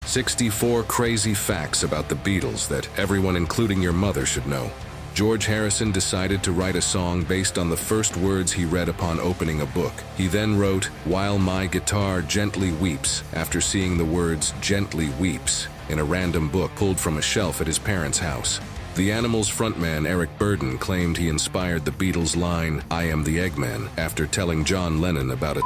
64 crazy facts about the Beatles that everyone, including your mother, should know. George Harrison decided to write a song based on the first words he read upon opening a book. He then wrote, "While my guitar gently weeps," after seeing the words "gently weeps" in a random book pulled from a shelf at his parents' house. The Animals frontman Eric Burdon claimed he inspired the Beatles' line, "I am the Eggman," after telling John Lennon about a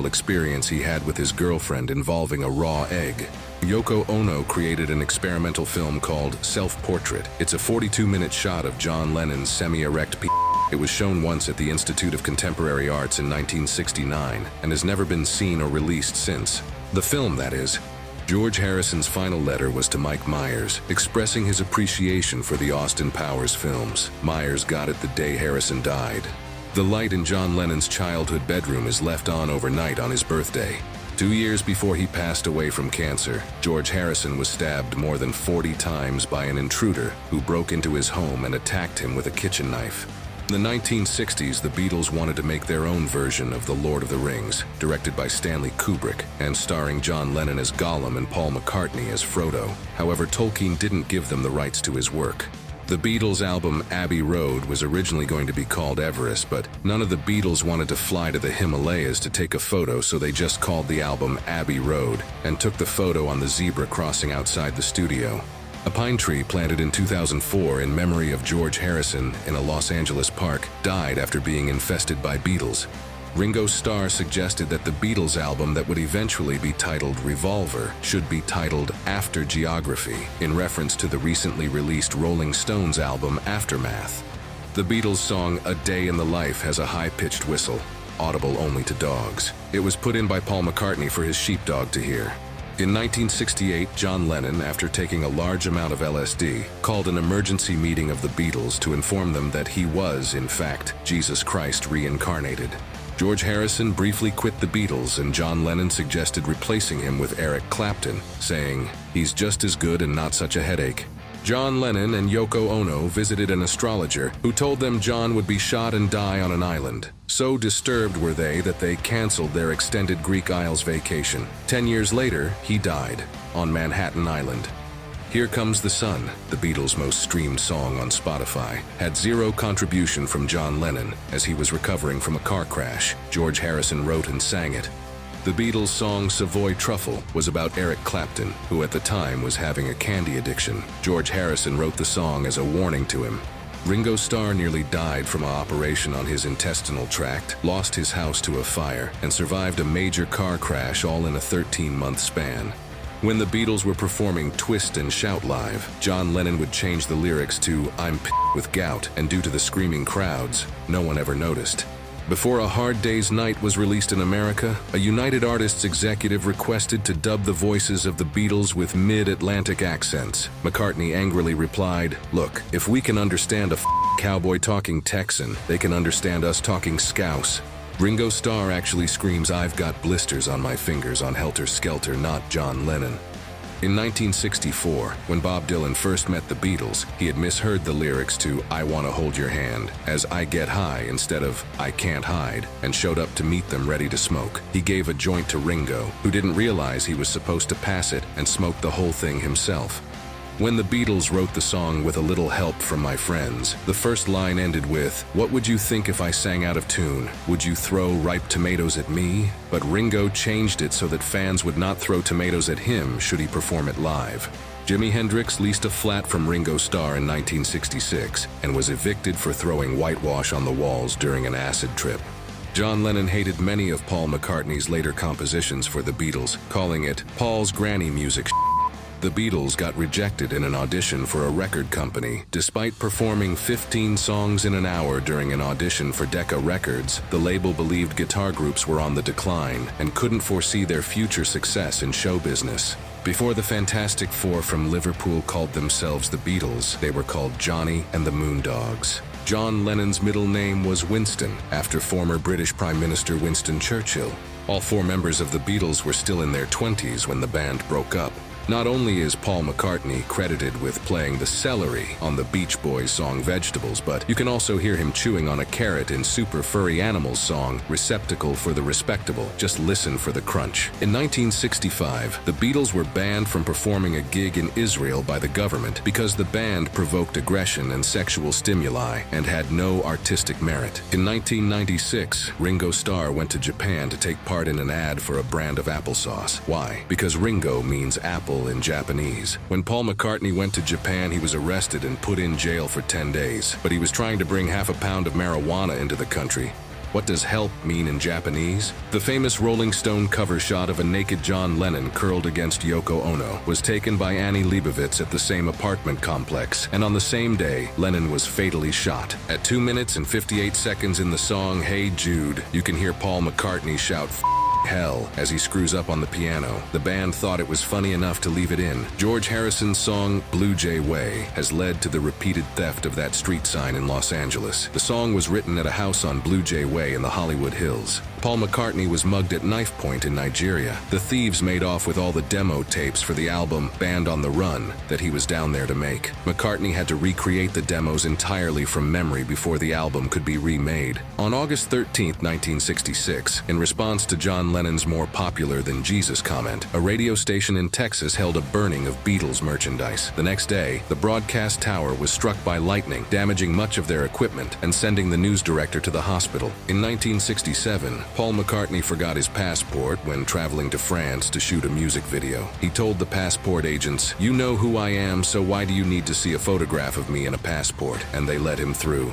experience he had with his girlfriend involving a raw egg. Yoko Ono created an experimental film called Self-Portrait. It's a 42-minute shot of John Lennon's semi-erect penis. It was shown once at the Institute of Contemporary Arts in 1969 and has never been seen or released since. The film, that is. George Harrison's final letter was to Mike Myers, expressing his appreciation for the Austin Powers films. Myers got it the day Harrison died. The light in John Lennon's childhood bedroom is left on overnight on his birthday. 2 years before he passed away from cancer, George Harrison was stabbed more than 40 times by an intruder who broke into his home and attacked him with a kitchen knife. In the 1960s, the Beatles wanted to make their own version of The Lord of the Rings, directed by Stanley Kubrick and starring John Lennon as Gollum and Paul McCartney as Frodo. However, Tolkien didn't give them the rights to his work. The Beatles' album Abbey Road was originally going to be called Everest, but none of the Beatles wanted to fly to the Himalayas to take a photo, so they just called the album Abbey Road and took the photo on the zebra crossing outside the studio. A pine tree planted in 2004 in memory of George Harrison in a Los Angeles park died after being infested by beetles. Ringo Starr suggested that the Beatles album that would eventually be titled Revolver should be titled After Geography, in reference to the recently released Rolling Stones album Aftermath. The Beatles' song A Day in the Life has a high-pitched whistle, audible only to dogs. It was put in by Paul McCartney for his sheepdog to hear. In 1968, John Lennon, after taking a large amount of LSD, called an emergency meeting of the Beatles to inform them that he was, in fact, Jesus Christ reincarnated. George Harrison briefly quit the Beatles, and John Lennon suggested replacing him with Eric Clapton, saying, "He's just as good and not such a headache." John Lennon and Yoko Ono visited an astrologer who told them John would be shot and die on an island. So disturbed were they that they canceled their extended Greek Isles vacation. 10 years later, he died on Manhattan Island. Here Comes the Sun, the Beatles' most streamed song on Spotify, had zero contribution from John Lennon as he was recovering from a car crash. George Harrison wrote and sang it. The Beatles' song Savoy Truffle was about Eric Clapton, who at the time was having a candy addiction. George Harrison wrote the song as a warning to him. Ringo Starr nearly died from an operation on his intestinal tract, lost his house to a fire, and survived a major car crash all in a 13-month span. When the Beatles were performing Twist and Shout live, John Lennon would change the lyrics to "I'm with gout," and due to the screaming crowds, no one ever noticed. Before A Hard Day's Night was released in America, a United Artists executive requested to dub the voices of the Beatles with mid-Atlantic accents. McCartney angrily replied, "Look, if we can understand a cowboy talking Texan, they can understand us talking Scouse." Ringo Starr actually screams "I've got blisters on my fingers" on Helter Skelter, not John Lennon. In 1964, when Bob Dylan first met the Beatles, he had misheard the lyrics to "I Wanna Hold Your Hand" as "I Get High" instead of "I Can't Hide," and showed up to meet them ready to smoke. He gave a joint to Ringo, who didn't realize he was supposed to pass it, and smoked the whole thing himself. When the Beatles wrote the song With a Little Help from My Friends, the first line ended with, "What would you think if I sang out of tune? Would you throw ripe tomatoes at me?" But Ringo changed it so that fans would not throw tomatoes at him should he perform it live. Jimi Hendrix leased a flat from Ringo Starr in 1966 and was evicted for throwing whitewash on the walls during an acid trip. John Lennon hated many of Paul McCartney's later compositions for the Beatles, calling it Paul's granny music. The Beatles got rejected in an audition for a record company. Despite performing 15 songs in an hour during an audition for Decca Records, the label believed guitar groups were on the decline and couldn't foresee their future success in show business. Before the Fantastic Four from Liverpool called themselves the Beatles, they were called Johnny and the Moondogs. John Lennon's middle name was Winston, after former British Prime Minister Winston Churchill. All four members of the Beatles were still in their 20s when the band broke up. Not only is Paul McCartney credited with playing the celery on the Beach Boys song Vegetables, but you can also hear him chewing on a carrot in Super Furry Animals song Receptacle for the Respectable. Just listen for the crunch. In 1965, the Beatles were banned from performing a gig in Israel by the government because the band provoked aggression and sexual stimuli and had no artistic merit. In 1996, Ringo Starr went to Japan to take part in an ad for a brand of applesauce. Why? Because Ringo means apple in Japanese. When Paul McCartney went to Japan, he was arrested and put in jail for 10 days. But he was trying to bring half a pound of marijuana into the country. What does help mean in Japanese? The famous Rolling Stone cover shot of a naked John Lennon curled against Yoko Ono was taken by Annie Leibovitz at the same apartment complex, and on the same day, Lennon was fatally shot. At 2 minutes and 58 seconds in the song Hey Jude, you can hear Paul McCartney shout hell as he screws up on the piano. The band thought it was funny enough to leave it in. George Harrison's song Blue Jay Way has led to the repeated theft of that street sign in Los Angeles. The song was written at a house on Blue Jay Way in the Hollywood Hills. Paul McCartney was mugged at knife point in Nigeria. The thieves made off with all the demo tapes for the album Band on the Run that he was down there to make. McCartney had to recreate the demos entirely from memory before the album could be remade. On August 13, 1966, in response to John Lennon's more popular than Jesus comment, a radio station in Texas held a burning of Beatles merchandise. The next day, the broadcast tower was struck by lightning, damaging much of their equipment and sending the news director to the hospital. In 1967, Paul McCartney forgot his passport when traveling to France to shoot a music video. He told the passport agents, "You know who I am, so why do you need to see a photograph of me in a passport?" And they let him through.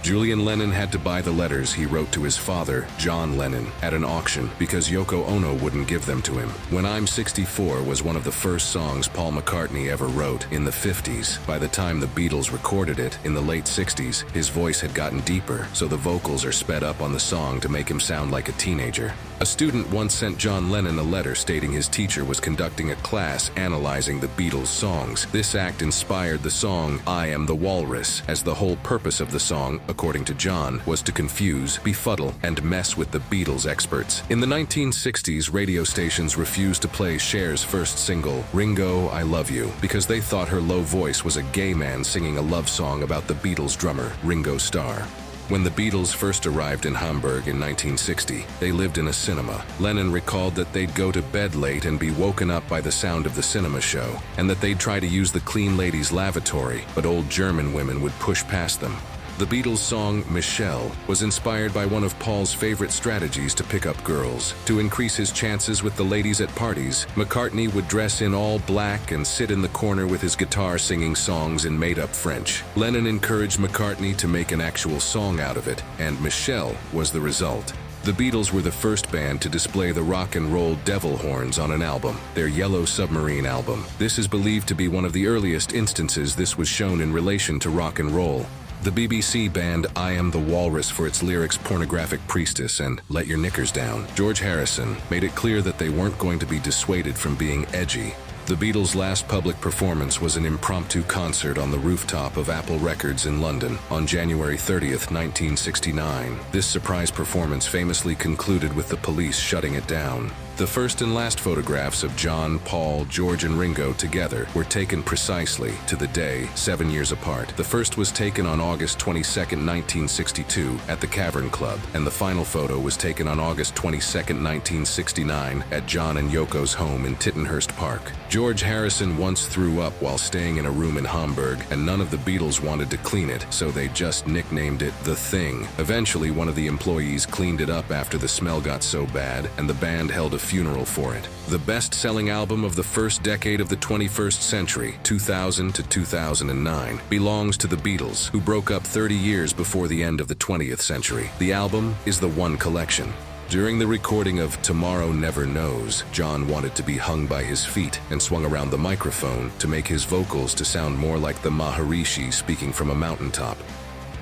Julian Lennon had to buy the letters he wrote to his father, John Lennon, at an auction because Yoko Ono wouldn't give them to him. When I'm 64 was one of the first songs Paul McCartney ever wrote in the 50s. By the time the Beatles recorded it in the late 60s, his voice had gotten deeper, so the vocals are sped up on the song to make him sound like a teenager. A student once sent John Lennon a letter stating his teacher was conducting a class analyzing the Beatles songs. This act inspired the song I Am the Walrus, as the whole purpose of the song, according to John, was to confuse, befuddle, and mess with the Beatles experts. In the 1960s, radio stations refused to play Cher's first single, Ringo, I Love You, because they thought her low voice was a gay man singing a love song about the Beatles drummer, Ringo Starr. When the Beatles first arrived in Hamburg in 1960, they lived in a cinema. Lennon recalled that they'd go to bed late and be woken up by the sound of the cinema show, and that they'd try to use the clean ladies' lavatory, but old German women would push past them. The Beatles' song Michelle was inspired by one of Paul's favorite strategies to pick up girls. To increase his chances with the ladies at parties, McCartney would dress in all black and sit in the corner with his guitar singing songs in made-up French. Lennon encouraged McCartney to make an actual song out of it, and Michelle was the result. The Beatles were the first band to display the rock and roll devil horns on an album, their Yellow Submarine album. This is believed to be one of the earliest instances this was shown in relation to rock and roll. The BBC banned I Am the Walrus for its lyrics Pornographic Priestess and Let Your Knickers Down. George Harrison made it clear that they weren't going to be dissuaded from being edgy. The Beatles' last public performance was an impromptu concert on the rooftop of Apple Records in London on January 30th, 1969. This surprise performance famously concluded with the police shutting it down. The first and last photographs of John, Paul, George, and Ringo together were taken precisely to the day, 7 years apart. The first was taken on August 22, 1962, at the Cavern Club, and the final photo was taken on August 22, 1969, at John and Yoko's home in Tittenhurst Park. George Harrison once threw up while staying in a room in Hamburg, and none of the Beatles wanted to clean it, so they just nicknamed it The Thing. Eventually, one of the employees cleaned it up after the smell got so bad, and the band held a funeral for it. The best-selling album of the first decade of the 21st century, 2000 to 2009, belongs to the Beatles, who broke up 30 years before the end of the 20th century. The album is the One Collection. During the recording of Tomorrow Never Knows, John wanted to be hung by his feet and swung around the microphone to make his vocals to sound more like the Maharishi speaking from a mountaintop.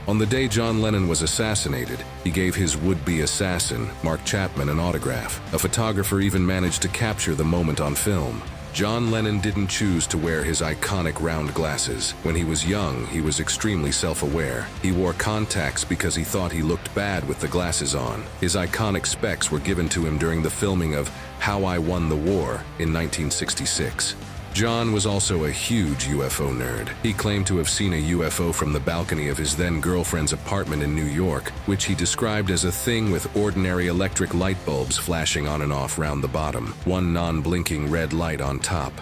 On the day John Lennon was assassinated, he gave his would-be assassin, Mark Chapman, an autograph. A photographer even managed to capture the moment on film. John Lennon didn't choose to wear his iconic round glasses. When he was young, he was extremely self-aware. He wore contacts because he thought he looked bad with the glasses on. His iconic specs were given to him during the filming of How I Won the War in 1966. John was also a huge UFO nerd. He claimed to have seen a UFO from the balcony of his then-girlfriend's apartment in New York, which he described as a thing with ordinary electric light bulbs flashing on and off round the bottom, one non-blinking red light on top.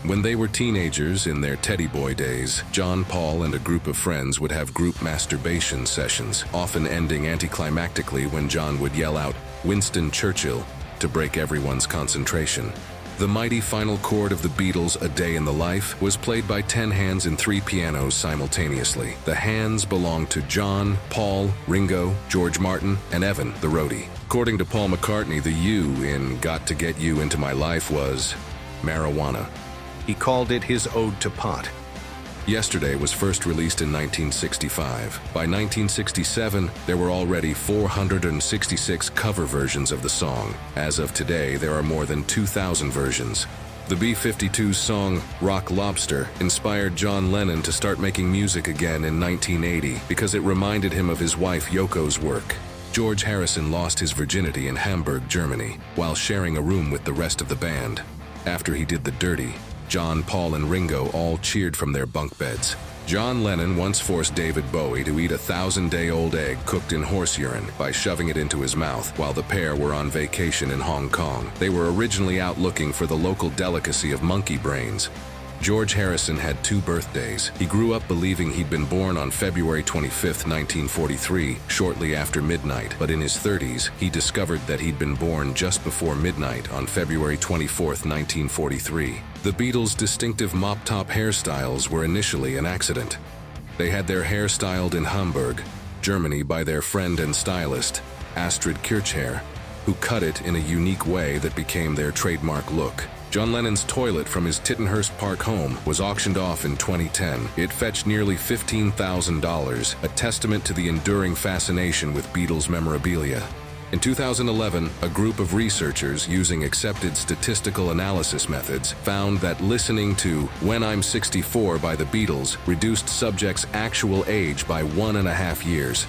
When they were teenagers in their teddy boy days, John, Paul, and a group of friends would have group masturbation sessions, often ending anticlimactically when John would yell out, "Winston Churchill," to break everyone's concentration. The mighty final chord of the Beatles' A Day in the Life was played by 10 hands and 3 pianos simultaneously. The hands belonged to John, Paul, Ringo, George Martin, and Evan, the roadie. According to Paul McCartney, the U in Got to Get You Into My Life was marijuana. He called it his ode to pot. Yesterday was first released in 1965. By 1967, there were already 466 cover versions of the song. As of today, there are more than 2,000 versions. The B-52's song, Rock Lobster, inspired John Lennon to start making music again in 1980 because it reminded him of his wife Yoko's work. George Harrison lost his virginity in Hamburg, Germany, while sharing a room with the rest of the band. After he did the dirty, John, Paul, and Ringo all cheered from their bunk beds. John Lennon once forced David Bowie to eat a 1,000-day-old egg cooked in horse urine by shoving it into his mouth while the pair were on vacation in Hong Kong. They were originally out looking for the local delicacy of monkey brains. George Harrison had 2 birthdays. He grew up believing he'd been born on February 25, 1943, shortly after midnight, but in his 30s, he discovered that he'd been born just before midnight on February 24, 1943. The Beatles' distinctive mop-top hairstyles were initially an accident. They had their hair styled in Hamburg, Germany by their friend and stylist, Astrid Kirchherr, who cut it in a unique way that became their trademark look. John Lennon's toilet from his Tittenhurst Park home was auctioned off in 2010. It fetched nearly $15,000, a testament to the enduring fascination with Beatles memorabilia. In 2011, a group of researchers using accepted statistical analysis methods found that listening to When I'm 64 by the Beatles reduced subjects' actual age by 1.5 years.